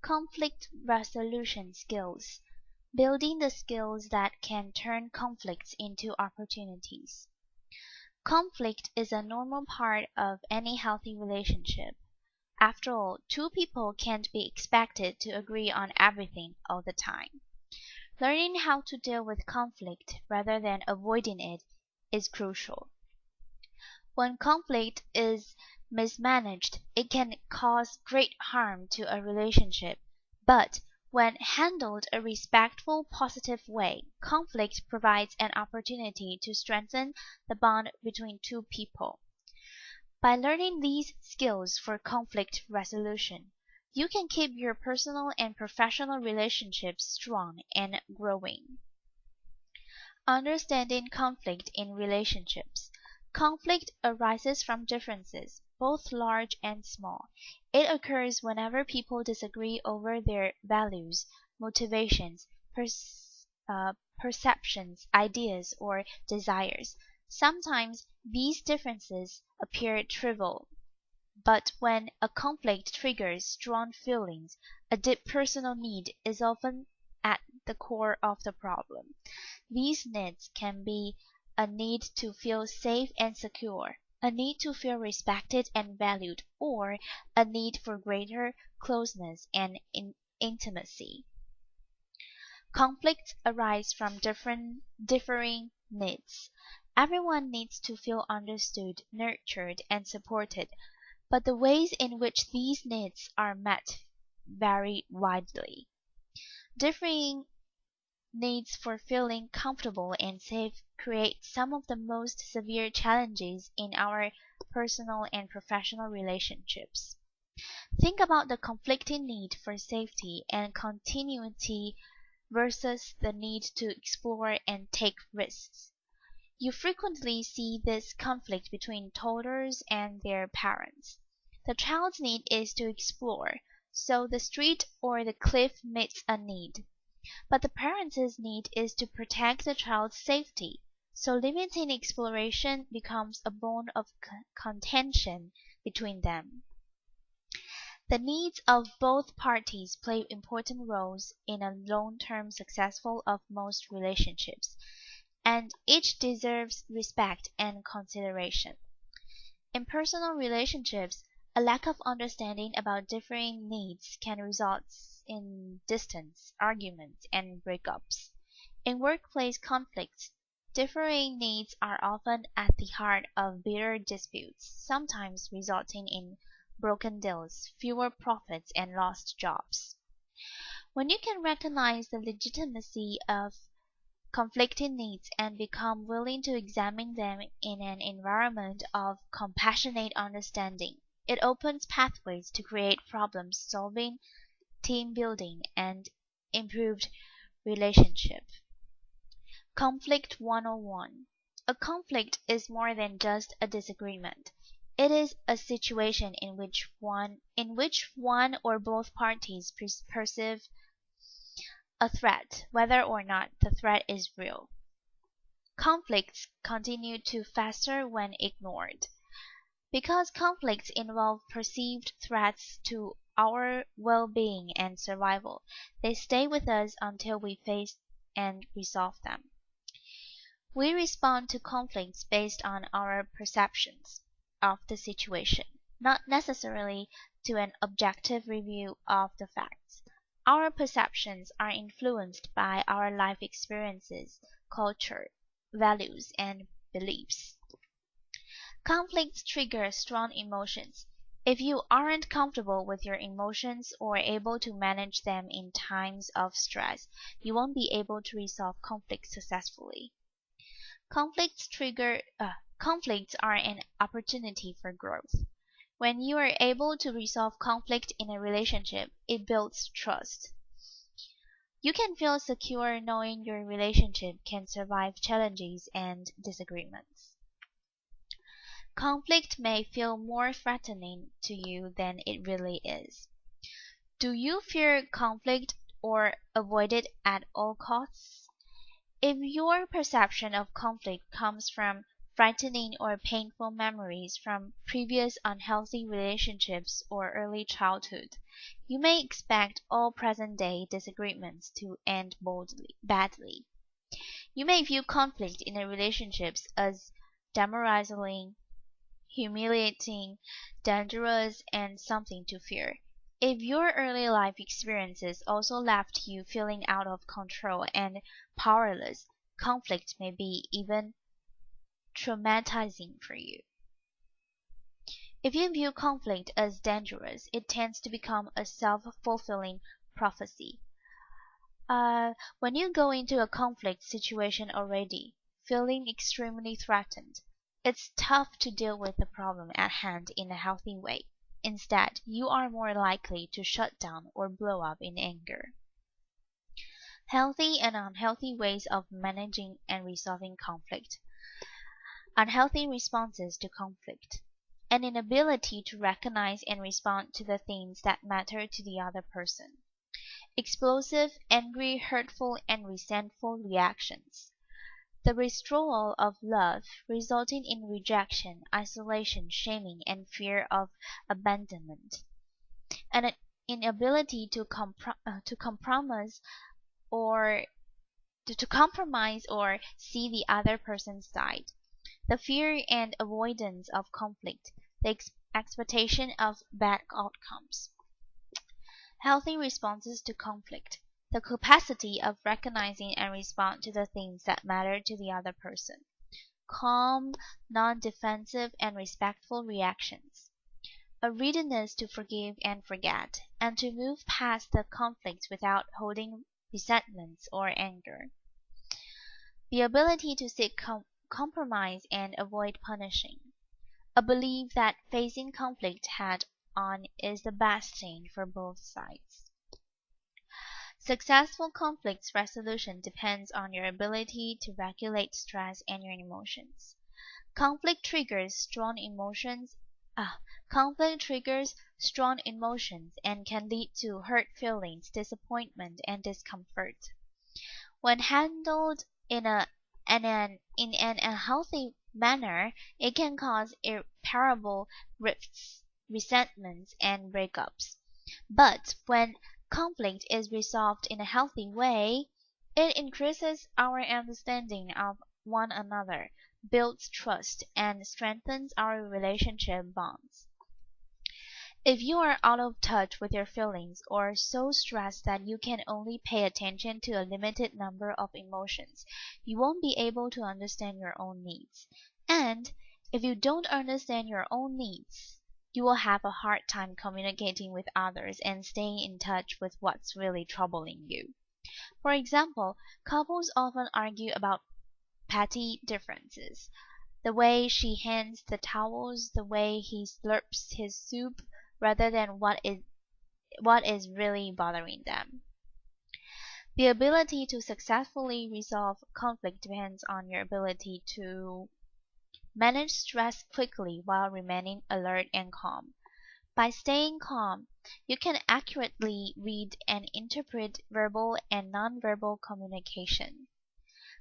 Conflict resolution skills. Building the skills that can turn conflicts into opportunities. Conflict is a normal part of any healthy relationship. After all, two people can't be expected to agree on everything all the time. Learning how to deal with conflict rather than avoiding it is crucial. When conflict is mismanaged, it can cause great harm to a relationship, but when handled a respectful, positive way, conflict provides an opportunity to strengthen the bond between two people. By learning these skills for conflict resolution, you can keep your personal and professional relationships strong and growing. Understanding conflict in relationships. Conflict arises from differences, both large and small. It occurs whenever people disagree over their values, motivations, perceptions, ideas, or desires. Sometimes these differences appear trivial, but when a conflict triggers strong feelings, a deep personal need is often at the core of the problem. These needs can be a need to feel safe and secure, a need to feel respected and valued, or a need for greater closeness and intimacy. Conflicts arise from differing needs. Everyone needs to feel understood, nurtured, and supported, but the ways in which these needs are met vary widely. Differing needs for feeling comfortable and safe create some of the most severe challenges in our personal and professional relationships. Think about the conflicting need for safety and continuity versus the need to explore and take risks. You frequently see this conflict between toddlers and their parents. The child's need is to explore, so the street or the cliff meets a need. But the parents' need is to protect the child's safety, so limiting exploration becomes a bone of contention between them. The needs of both parties play important roles in a long-term successful of most relationships, and each deserves respect and consideration. In personal relationships, a lack of understanding about differing needs can result in distance, arguments, and breakups. In workplace conflicts, differing needs are often at the heart of bitter disputes, sometimes resulting in broken deals, fewer profits, and lost jobs. When you can recognize the legitimacy of conflicting needs and become willing to examine them in an environment of compassionate understanding, it opens pathways to create problem solving, team building, and improved relationship. Conflict 101. A conflict is more than just a disagreement. It is a situation in which one or both parties perceive a threat, whether or not the threat is real. Conflicts continue to fester when ignored. Because conflicts involve perceived threats to our well-being and survival, they stay with us until we face and resolve them. We respond to conflicts based on our perceptions of the situation, not necessarily to an objective review of the facts. Our perceptions are influenced by our life experiences, culture, values, and beliefs. Conflicts trigger strong emotions. If you aren't comfortable with your emotions or able to manage them in times of stress, you won't be able to resolve conflicts successfully. Conflicts are an opportunity for growth. When you are able to resolve conflict in a relationship, it builds trust. You can feel secure knowing your relationship can survive challenges and disagreements. Conflict may feel more threatening to you than it really is. Do you fear conflict or avoid it at all costs? If your perception of conflict comes from frightening or painful memories from previous unhealthy relationships or early childhood. You may expect all present-day disagreements to end badly. You may view conflict in a relationships as demoralizing, humiliating, dangerous, and something to fear. If your early life experiences also left you feeling out of control and powerless, conflict may be even traumatizing for you. If you view conflict as dangerous, it tends to become a self-fulfilling prophecy. When you go into a conflict situation already feeling extremely threatened, it's tough to deal with the problem at hand in a healthy way. Instead, you are more likely to shut down or blow up in anger. Healthy and unhealthy ways of managing and resolving conflict. Unhealthy responses to conflict. An inability to recognize and respond to the things that matter to the other person. Explosive, angry, hurtful, and resentful reactions. The withdrawal of love, resulting in rejection, isolation, shaming, and fear of abandonment. An inability to compromise or see the other person's side. The fear and avoidance of conflict, the expectation of bad outcomes. Healthy responses to conflict, the capacity of recognizing and respond to the things that matter to the other person. Calm, non-defensive, and respectful reactions. A readiness to forgive and forget, and to move past the conflicts without holding resentments or anger. The ability to seek compromise and avoid punishing. A belief that facing conflict head on is the best thing for both sides. Successful conflict resolution depends on your ability to regulate stress and your emotions. Conflict triggers strong emotions and can lead to hurt feelings, disappointment, and discomfort. When handled in an unhealthy manner, it can cause irreparable rifts, resentments, and breakups. But when conflict is resolved in a healthy way, it increases our understanding of one another, builds trust, and strengthens our relationship bonds. If you are out of touch with your feelings or so stressed that you can only pay attention to a limited number of emotions, you won't be able to understand your own needs. And if you don't understand your own needs, you will have a hard time communicating with others and staying in touch with what's really troubling you. For example, couples often argue about petty differences. The way she hands the towels, the way he slurps his soup, rather than what is really bothering them. The ability to successfully resolve conflict depends on your ability to manage stress quickly while remaining alert and calm. By staying calm, you can accurately read and interpret verbal and nonverbal communication.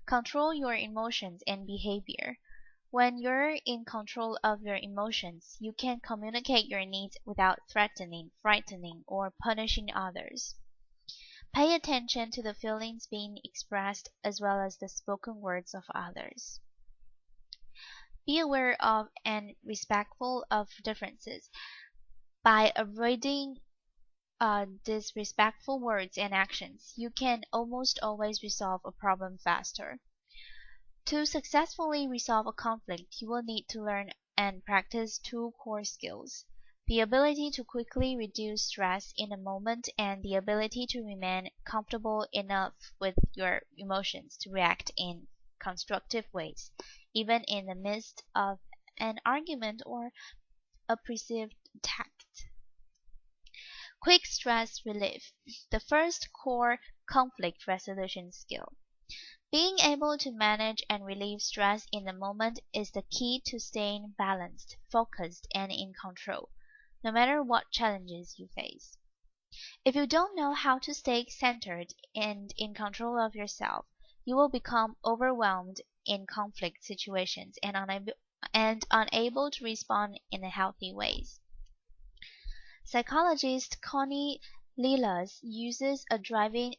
Control your emotions and behavior. When you're in control of your emotions, you can communicate your needs without threatening, frightening, or punishing others. Pay attention to the feelings being expressed as well as the spoken words of others. Be aware of and respectful of differences. By avoiding disrespectful words and actions, you can almost always resolve a problem faster. To successfully resolve a conflict, you will need to learn and practice two core skills: the ability to quickly reduce stress in a moment and the ability to remain comfortable enough with your emotions to react in constructive ways, even in the midst of an argument or a perceived attack. Quick stress relief, the first core conflict resolution skill. Being able to manage and relieve stress in the moment is the key to staying balanced, focused, and in control, no matter what challenges you face. If you don't know how to stay centered and in control of yourself, You will become overwhelmed in conflict situations and unable to respond in a healthy ways. Psychologist Connie Lilas uses a driving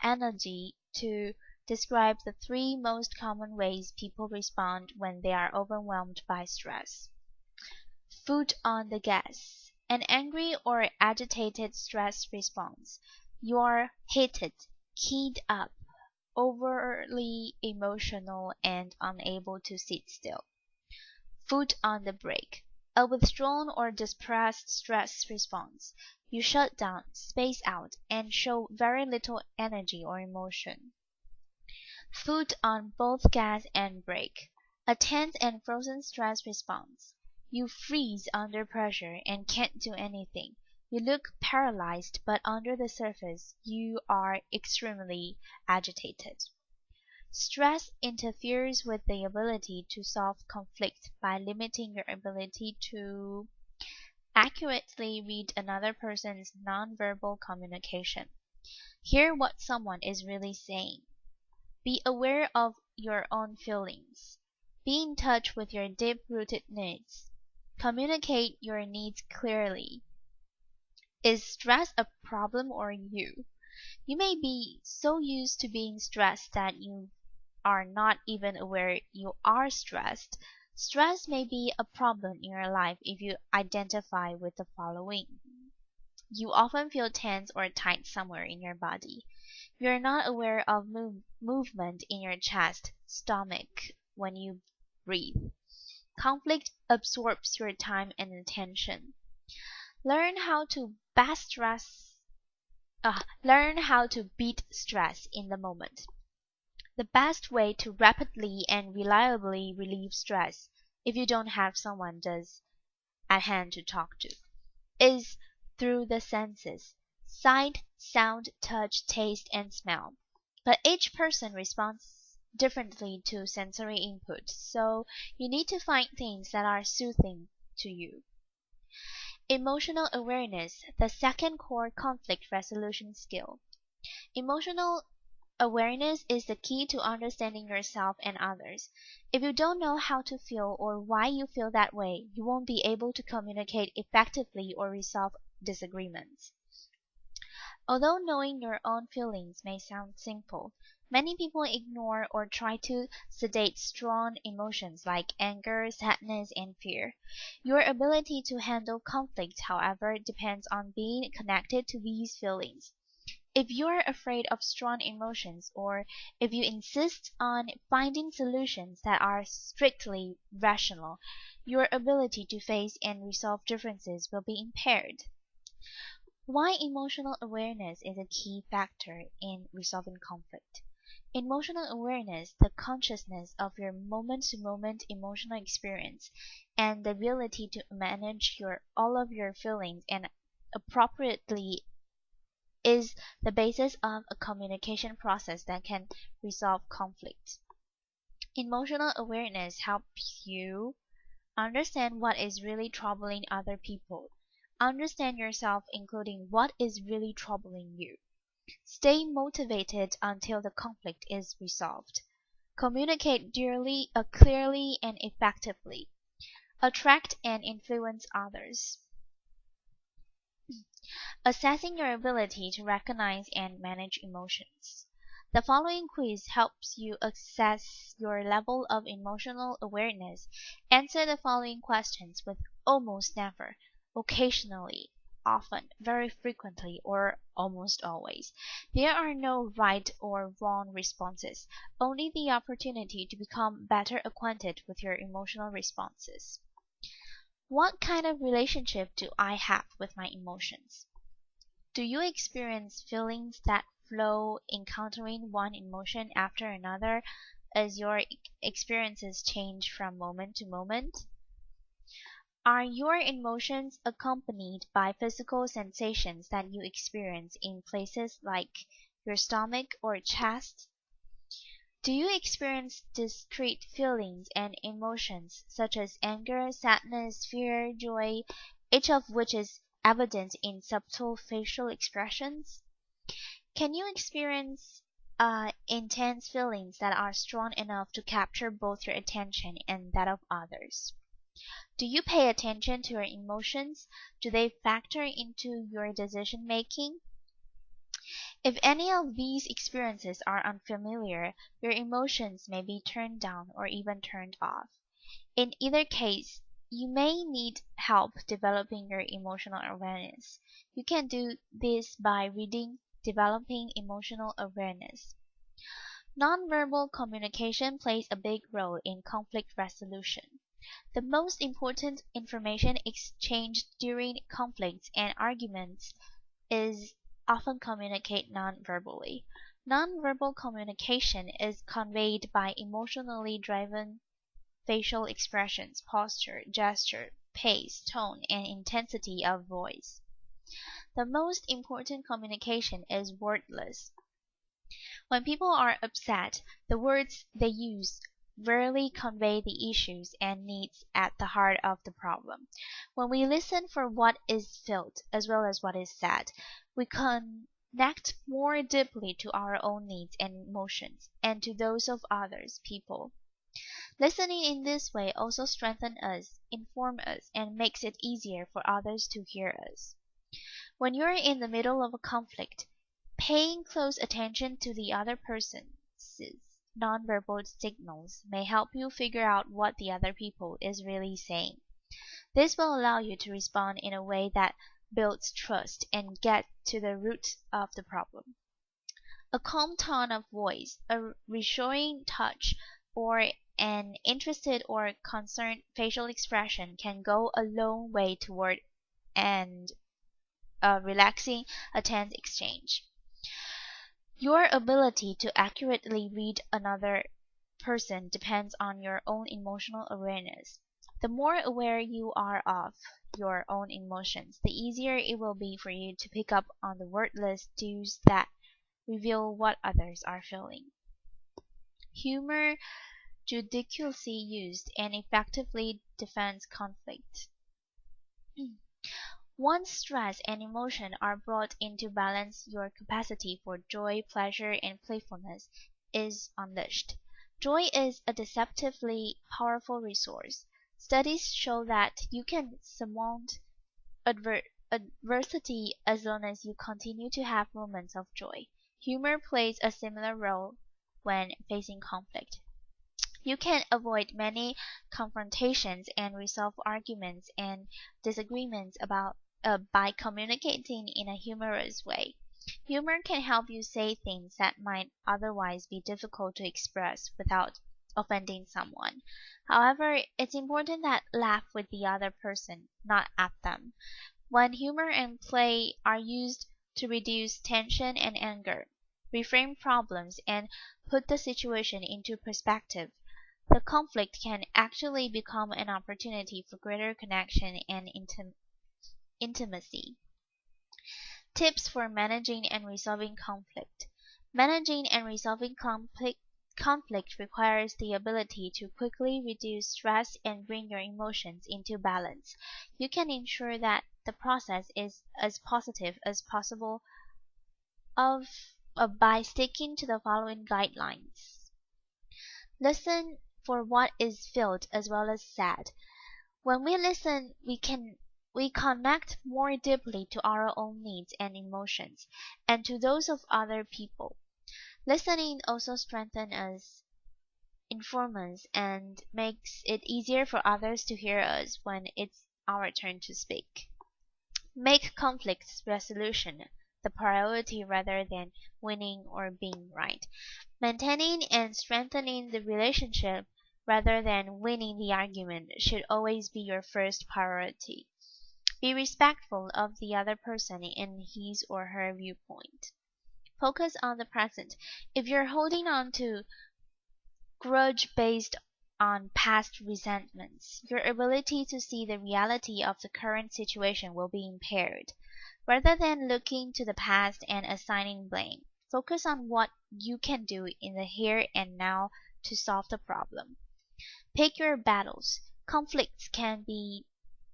analogy to describe the three most common ways people respond when they are overwhelmed by stress. Foot on the gas. An angry or agitated stress response. You are heated, keyed up, overly emotional, and unable to sit still. Foot on the brake. A withdrawn or depressed stress response. You shut down, space out, and show very little energy or emotion. Foot on both gas and brake. A tense and frozen stress response. You freeze under pressure and can't do anything. You look paralyzed, but under the surface you are extremely agitated. Stress interferes with the ability to solve conflict by limiting your ability to accurately read another person's nonverbal communication. Hear what someone is really saying. Be aware of your own feelings. Be in touch with your deep-rooted needs. Communicate your needs clearly. Is stress a problem or you? You may be so used to being stressed that you are not even aware you are stressed. Stress may be a problem in your life if you identify with the following. You often feel tense or tight somewhere in your body. You are not aware of movement in your chest, stomach when you breathe. Conflict absorbs your time and attention. Learn how to beat stress in the moment. The best way to rapidly and reliably relieve stress, if you don't have someone at hand to talk to, is through the senses: sight, sound, touch, taste, and smell. But each person responds differently to sensory input, so you need to find things that are soothing to you. Emotional awareness, the second core conflict resolution skill. Emotional awareness is the key to understanding yourself and others. If you don't know how to feel or why you feel that way, you won't be able to communicate effectively or resolve disagreements. Although knowing your own feelings may sound simple, many people ignore or try to sedate strong emotions like anger, sadness, and fear. Your ability to handle conflict, however, depends on being connected to these feelings. If you are afraid of strong emotions, or if you insist on finding solutions that are strictly rational, your ability to face and resolve differences will be impaired. Why emotional awareness is a key factor in resolving conflict. Emotional awareness, the consciousness of your moment-to-moment emotional experience, and the ability to manage all of your feelings and appropriately, is the basis of a communication process that can resolve conflict. Emotional awareness helps you understand what is really troubling other people. Understand yourself, including what is really troubling you. Stay motivated until the conflict is resolved. Communicate clearly and effectively. Attract and influence others. Assessing your ability to recognize and manage emotions. The following quiz helps you assess your level of emotional awareness. Answer the following questions with almost never, occasionally, often, very frequently, or almost always. There are no right or wrong responses, only the opportunity to become better acquainted with your emotional responses. What kind of relationship do I have with my emotions? Do you experience feelings that flow, encountering one emotion after another as your experiences change from moment to moment? Are your emotions accompanied by physical sensations that you experience in places like your stomach or chest? Do you experience discrete feelings and emotions such as anger, sadness, fear, joy, each of which is evident in subtle facial expressions? Can you experience intense feelings that are strong enough to capture both your attention and that of others. Do you pay attention to your emotions? Do they factor into your decision making? If any of these experiences are unfamiliar, your emotions may be turned down or even turned off. In either case, you may need help developing your emotional awareness. You can do this by reading Developing Emotional Awareness. Nonverbal communication plays a big role in conflict resolution. The most important information exchanged during conflicts and arguments is often communicated non-verbally. Non-verbal communication is conveyed by emotionally driven facial expressions, posture, gesture, pace, tone, and intensity of voice. The most important communication is wordless. When people are upset, the words they use rarely convey the issues and needs at the heart of the problem. When we listen for what is felt as well as what is said, we connect more deeply to our own needs and emotions and to those of others people. Listening in this way also strengthens us, informs us, and makes it easier for others to hear us. When you're in the middle of a conflict, paying close attention to the other person's nonverbal signals may help you figure out what the other people is really saying. This will allow you to respond in a way that builds trust and get to the root of the problem. A calm tone of voice, a reassuring touch, or an interested or concerned facial expression can go a long way toward and relaxing a tense exchange. Your ability to accurately read another person depends on your own emotional awareness. The more aware you are of your own emotions, the easier it will be for you to pick up on the wordless cues that reveal what others are feeling. Humor, judiciously used, and effectively defends conflict. Once stress and emotion are brought into balance, your capacity for joy, pleasure, and playfulness is unleashed. Joy is a deceptively powerful resource. Studies show that you can surmount adversity as long as you continue to have moments of joy. Humor plays a similar role when facing conflict. You can avoid many confrontations and resolve arguments and disagreements by communicating in a humorous way. Humor can help you say things that might otherwise be difficult to express without offending someone. However, it's important that laugh with the other person, not at them. When humor and play are used to reduce tension and anger, reframe problems, and put the situation into perspective, the conflict can actually become an opportunity for greater connection and intimacy. Tips for managing and resolving conflict. Managing and resolving conflict requires the ability to quickly reduce stress and bring your emotions into balance. You can ensure that the process is as positive as possible by sticking to the following guidelines. Listen for what is felt as well as said. When we listen, we connect more deeply to our own needs and emotions and to those of other people. Listening also strengthens us, informs us, and makes it easier for others to hear us when it's our turn to speak. Make conflict resolution the priority rather than winning or being right. Maintaining and strengthening the relationship rather than winning the argument should always be your first priority. Be respectful of the other person in his or her viewpoint. Focus on the present. If you're holding on to grudge based on past resentments, your ability to see the reality of the current situation will be impaired. Rather than looking to the past and assigning blame, focus on what you can do in the here and now to solve the problem. Pick your battles. Conflicts can be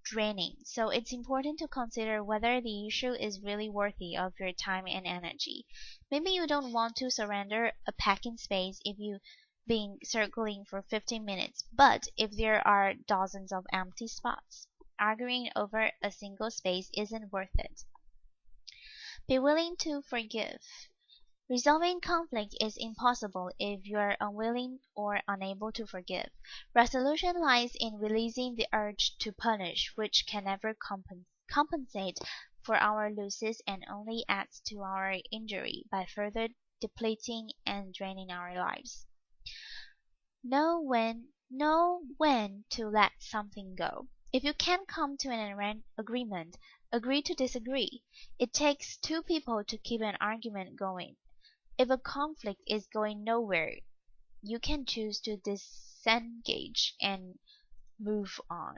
draining. So it's important to consider whether the issue is really worthy of your time and energy. Maybe you don't want to surrender a packing space if you've been circling for 15 minutes, but if there are dozens of empty spots, arguing over a single space isn't worth it. Be willing to forgive. Resolving conflict is impossible if you are unwilling or unable to forgive. Resolution lies in releasing the urge to punish, which can never compensate for our losses and only adds to our injury by further depleting and draining our lives. Know when to let something go. If you can't come to an agreement, agree to disagree. It takes two people to keep an argument going. If a conflict is going nowhere, you can choose to disengage and move on.